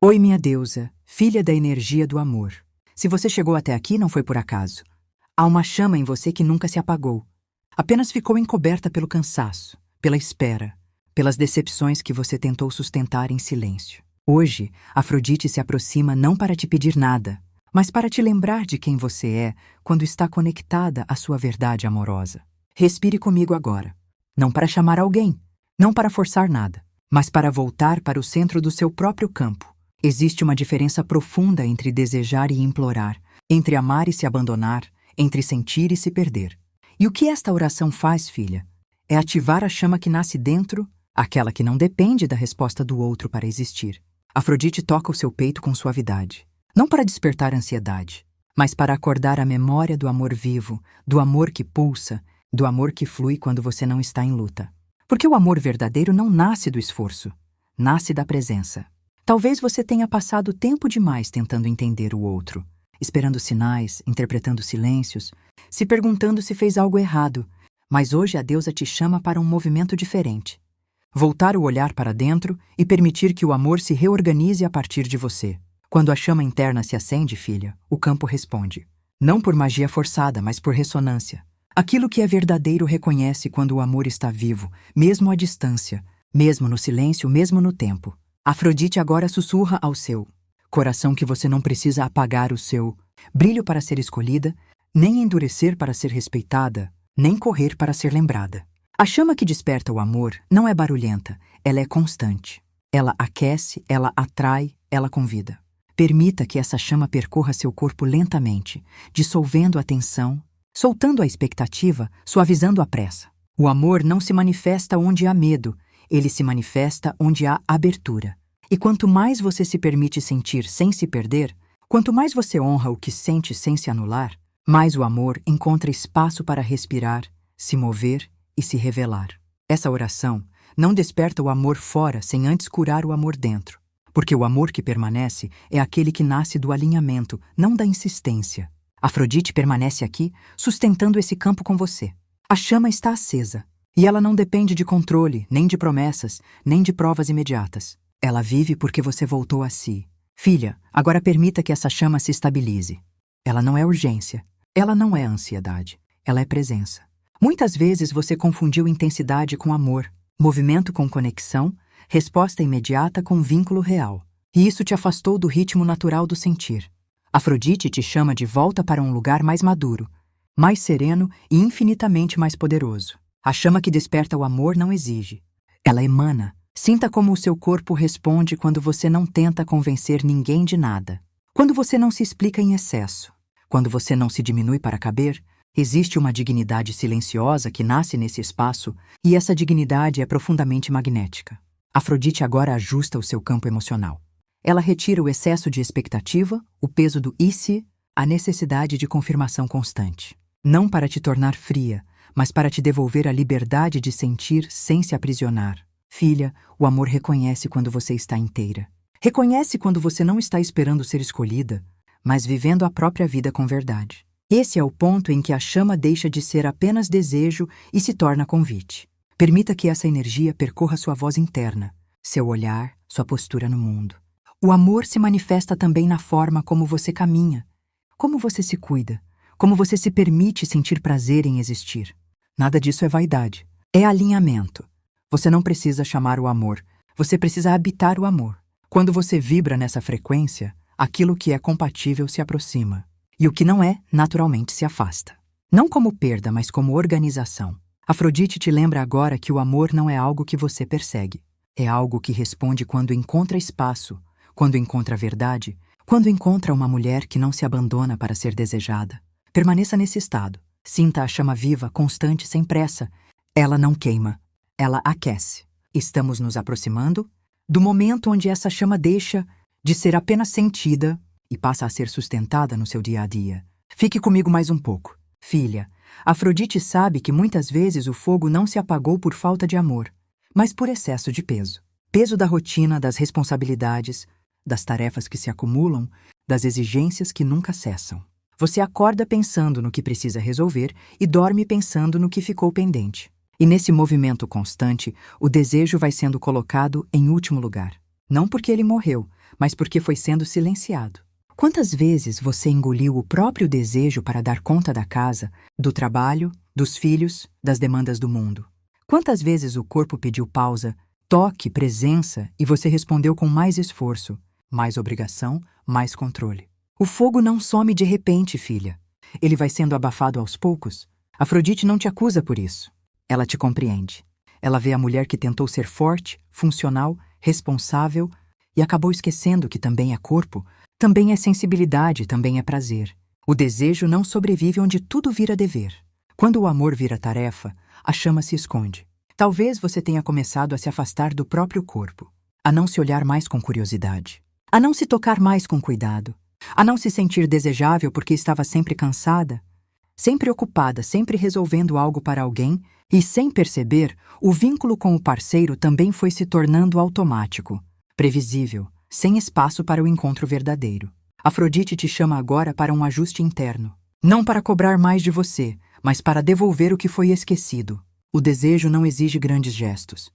Oi, minha deusa, filha da energia do amor. Se você chegou até aqui, não foi por acaso. Há uma chama em você que nunca se apagou. Apenas ficou encoberta pelo cansaço, pela espera, pelas decepções que você tentou sustentar em silêncio. Hoje, Afrodite se aproxima não para te pedir nada, mas para te lembrar de quem você é quando está conectada à sua verdade amorosa. Respire comigo agora. Não para chamar alguém, não para forçar nada, mas para voltar para o centro do seu próprio campo. Existe uma diferença profunda entre desejar e implorar, entre amar e se abandonar, entre sentir e se perder. E o que esta oração faz, filha? É ativar a chama que nasce dentro, aquela que não depende da resposta do outro para existir. Afrodite toca o seu peito com suavidade, não para despertar ansiedade, mas para acordar a memória do amor vivo, do amor que pulsa, do amor que flui quando você não está em luta. Porque o amor verdadeiro não nasce do esforço, nasce da presença. Talvez você tenha passado tempo demais tentando entender o outro, esperando sinais, interpretando silêncios, se perguntando se fez algo errado, mas hoje a deusa te chama para um movimento diferente. Voltar o olhar para dentro e permitir que o amor se reorganize a partir de você. Quando a chama interna se acende, filha, o campo responde. Não por magia forçada, mas por ressonância. Aquilo que é verdadeiro reconhece quando o amor está vivo, mesmo à distância, mesmo no silêncio, mesmo no tempo. Afrodite agora sussurra ao seu coração que você não precisa apagar o seu brilho para ser escolhida, nem endurecer para ser respeitada, nem correr para ser lembrada. A chama que desperta o amor não é barulhenta, ela é constante. Ela aquece, ela atrai, ela convida. Permita que essa chama percorra seu corpo lentamente, dissolvendo a tensão, soltando a expectativa, suavizando a pressa. O amor não se manifesta onde há medo, ele se manifesta onde há abertura. E quanto mais você se permite sentir sem se perder, quanto mais você honra o que sente sem se anular, mais o amor encontra espaço para respirar, se mover e se revelar. Essa oração não desperta o amor fora sem antes curar o amor dentro, porque o amor que permanece é aquele que nasce do alinhamento, não da insistência. Afrodite permanece aqui, sustentando esse campo com você. A chama está acesa. E ela não depende de controle, nem de promessas, nem de provas imediatas. Ela vive porque você voltou a si. Filha, agora permita que essa chama se estabilize. Ela não é urgência. Ela não é ansiedade. Ela é presença. Muitas vezes você confundiu intensidade com amor, movimento com conexão, resposta imediata com vínculo real. E isso te afastou do ritmo natural do sentir. Afrodite te chama de volta para um lugar mais maduro, mais sereno e infinitamente mais poderoso. A chama que desperta o amor não exige. Ela emana. Sinta como o seu corpo responde quando você não tenta convencer ninguém de nada. Quando você não se explica em excesso. Quando você não se diminui para caber, existe uma dignidade silenciosa que nasce nesse espaço e essa dignidade é profundamente magnética. Afrodite agora ajusta o seu campo emocional. Ela retira o excesso de expectativa, o peso do e se, a necessidade de confirmação constante. Não para te tornar fria, mas para te devolver a liberdade de sentir sem se aprisionar. Filha, o amor reconhece quando você está inteira. Reconhece quando você não está esperando ser escolhida, mas vivendo a própria vida com verdade. Esse é o ponto em que a chama deixa de ser apenas desejo e se torna convite. Permita que essa energia percorra sua voz interna, seu olhar, sua postura no mundo. O amor se manifesta também na forma como você caminha, como você se cuida, como você se permite sentir prazer em existir. Nada disso é vaidade. É alinhamento. Você não precisa chamar o amor. Você precisa habitar o amor. Quando você vibra nessa frequência, aquilo que é compatível se aproxima. E o que não é, naturalmente se afasta. Não como perda, mas como organização. Afrodite te lembra agora que o amor não é algo que você persegue. É algo que responde quando encontra espaço, quando encontra verdade, quando encontra uma mulher que não se abandona para ser desejada. Permaneça nesse estado. Sinta a chama viva, constante, sem pressa. Ela não queima, ela aquece. Estamos nos aproximando do momento onde essa chama deixa de ser apenas sentida e passa a ser sustentada no seu dia a dia. Fique comigo mais um pouco. Filha, Afrodite sabe que muitas vezes o fogo não se apagou por falta de amor, mas por excesso de peso. Peso da rotina, das responsabilidades, das tarefas que se acumulam, das exigências que nunca cessam. Você acorda pensando no que precisa resolver e dorme pensando no que ficou pendente. E nesse movimento constante, o desejo vai sendo colocado em último lugar. Não porque ele morreu, mas porque foi sendo silenciado. Quantas vezes você engoliu o próprio desejo para dar conta da casa, do trabalho, dos filhos, das demandas do mundo? Quantas vezes o corpo pediu pausa, toque, presença e você respondeu com mais esforço, mais obrigação, mais controle? O fogo não some de repente, filha. Ele vai sendo abafado aos poucos. Afrodite não te acusa por isso. Ela te compreende. Ela vê a mulher que tentou ser forte, funcional, responsável e acabou esquecendo que também é corpo, também é sensibilidade, também é prazer. O desejo não sobrevive onde tudo vira dever. Quando o amor vira tarefa, a chama se esconde. Talvez você tenha começado a se afastar do próprio corpo, a não se olhar mais com curiosidade, a não se tocar mais com cuidado, a não se sentir desejável porque estava sempre cansada, sempre ocupada, sempre resolvendo algo para alguém e, sem perceber, o vínculo com o parceiro também foi se tornando automático, previsível, sem espaço para o encontro verdadeiro. Afrodite te chama agora para um ajuste interno, não para cobrar mais de você, mas para devolver o que foi esquecido. O desejo não exige grandes gestos.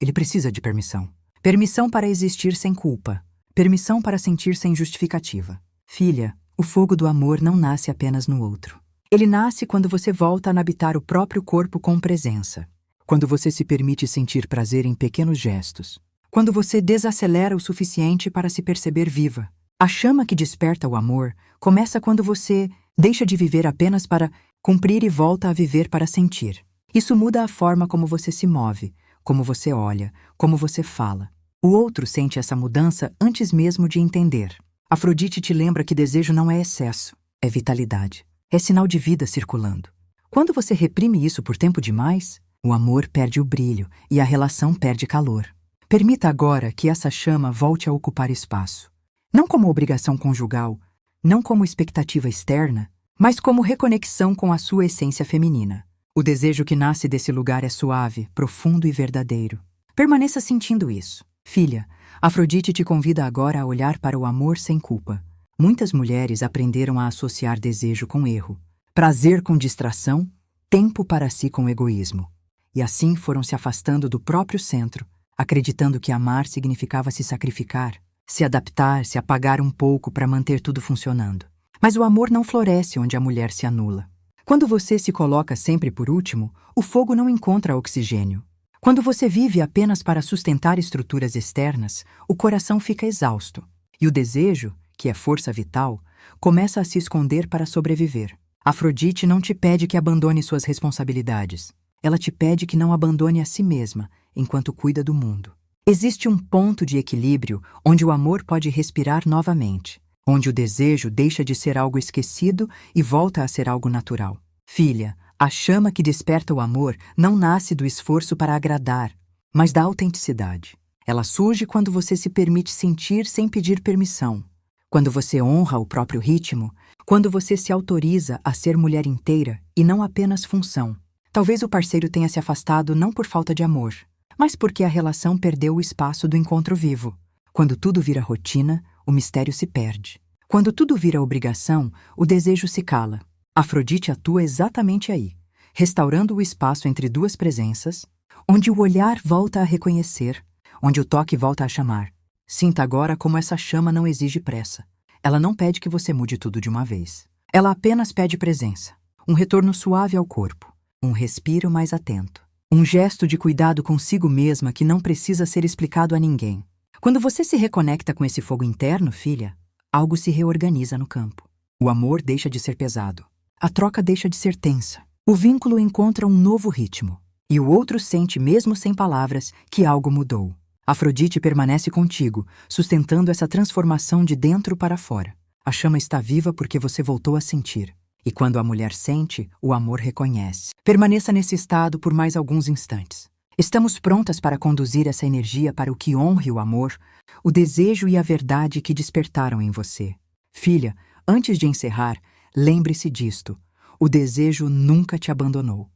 Ele precisa de permissão. Permissão para existir sem culpa. Permissão para sentir sem justificativa. Filha, o fogo do amor não nasce apenas no outro. Ele nasce quando você volta a habitar o próprio corpo com presença. Quando você se permite sentir prazer em pequenos gestos. Quando você desacelera o suficiente para se perceber viva. A chama que desperta o amor começa quando você deixa de viver apenas para cumprir e volta a viver para sentir. Isso muda a forma como você se move, como você olha, como você fala. O outro sente essa mudança antes mesmo de entender. Afrodite te lembra que desejo não é excesso, é vitalidade. É sinal de vida circulando. Quando você reprime isso por tempo demais, o amor perde o brilho e a relação perde calor. Permita agora que essa chama volte a ocupar espaço. Não como obrigação conjugal, não como expectativa externa, mas como reconexão com a sua essência feminina. O desejo que nasce desse lugar é suave, profundo e verdadeiro. Permaneça sentindo isso. Filha, Afrodite te convida agora a olhar para o amor sem culpa. Muitas mulheres aprenderam a associar desejo com erro, prazer com distração, tempo para si com egoísmo. E assim foram se afastando do próprio centro, acreditando que amar significava se sacrificar, se adaptar, se apagar um pouco para manter tudo funcionando. Mas o amor não floresce onde a mulher se anula. Quando você se coloca sempre por último, o fogo não encontra oxigênio. Quando você vive apenas para sustentar estruturas externas, o coração fica exausto. E o desejo, que é força vital, começa a se esconder para sobreviver. Afrodite não te pede que abandone suas responsabilidades. Ela te pede que não abandone a si mesma, enquanto cuida do mundo. Existe um ponto de equilíbrio onde o amor pode respirar novamente, onde o desejo deixa de ser algo esquecido e volta a ser algo natural. Filha, a chama que desperta o amor não nasce do esforço para agradar, mas da autenticidade. Ela surge quando você se permite sentir sem pedir permissão, quando você honra o próprio ritmo, quando você se autoriza a ser mulher inteira e não apenas função. Talvez o parceiro tenha se afastado não por falta de amor, mas porque a relação perdeu o espaço do encontro vivo. Quando tudo vira rotina, o mistério se perde. Quando tudo vira obrigação, o desejo se cala. Afrodite atua exatamente aí, restaurando o espaço entre duas presenças, onde o olhar volta a reconhecer, onde o toque volta a chamar. Sinta agora como essa chama não exige pressa. Ela não pede que você mude tudo de uma vez. Ela apenas pede presença, um retorno suave ao corpo, um respiro mais atento, um gesto de cuidado consigo mesma que não precisa ser explicado a ninguém. Quando você se reconecta com esse fogo interno, filha, algo se reorganiza no campo. O amor deixa de ser pesado. A troca deixa de ser tensa. O vínculo encontra um novo ritmo. E o outro sente, mesmo sem palavras, que algo mudou. Afrodite permanece contigo, sustentando essa transformação de dentro para fora. A chama está viva porque você voltou a sentir. E quando a mulher sente, o amor reconhece. Permaneça nesse estado por mais alguns instantes. Estamos prontas para conduzir essa energia para o que honre o amor, o desejo e a verdade que despertaram em você. Filha, antes de encerrar, lembre-se disto. O desejo nunca te abandonou.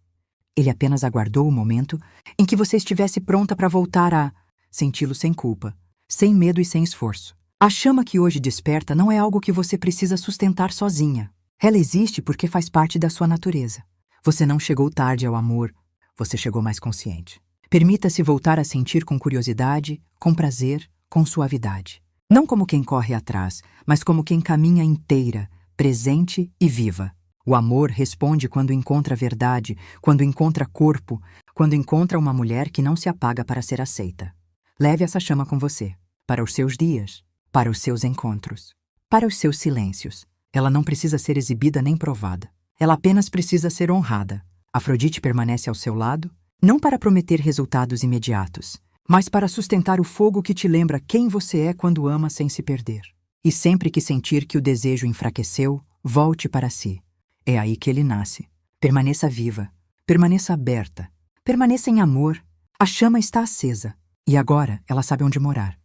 Ele apenas aguardou o momento em que você estivesse pronta para voltar a senti-lo sem culpa, sem medo e sem esforço. A chama que hoje desperta não é algo que você precisa sustentar sozinha. Ela existe porque faz parte da sua natureza. Você não chegou tarde ao amor, você chegou mais consciente. Permita-se voltar a sentir com curiosidade, com prazer, com suavidade. Não como quem corre atrás, mas como quem caminha inteira, presente e viva. O amor responde quando encontra verdade, quando encontra corpo, quando encontra uma mulher que não se apaga para ser aceita. Leve essa chama com você, para os seus dias, para os seus encontros, para os seus silêncios. Ela não precisa ser exibida nem provada. Ela apenas precisa ser honrada. Afrodite permanece ao seu lado, não para prometer resultados imediatos, mas para sustentar o fogo que te lembra quem você é quando ama sem se perder. E sempre que sentir que o desejo enfraqueceu, volte para si. É aí que ele nasce. Permaneça viva, permaneça aberta, permaneça em amor. A chama está acesa, e agora ela sabe onde morar.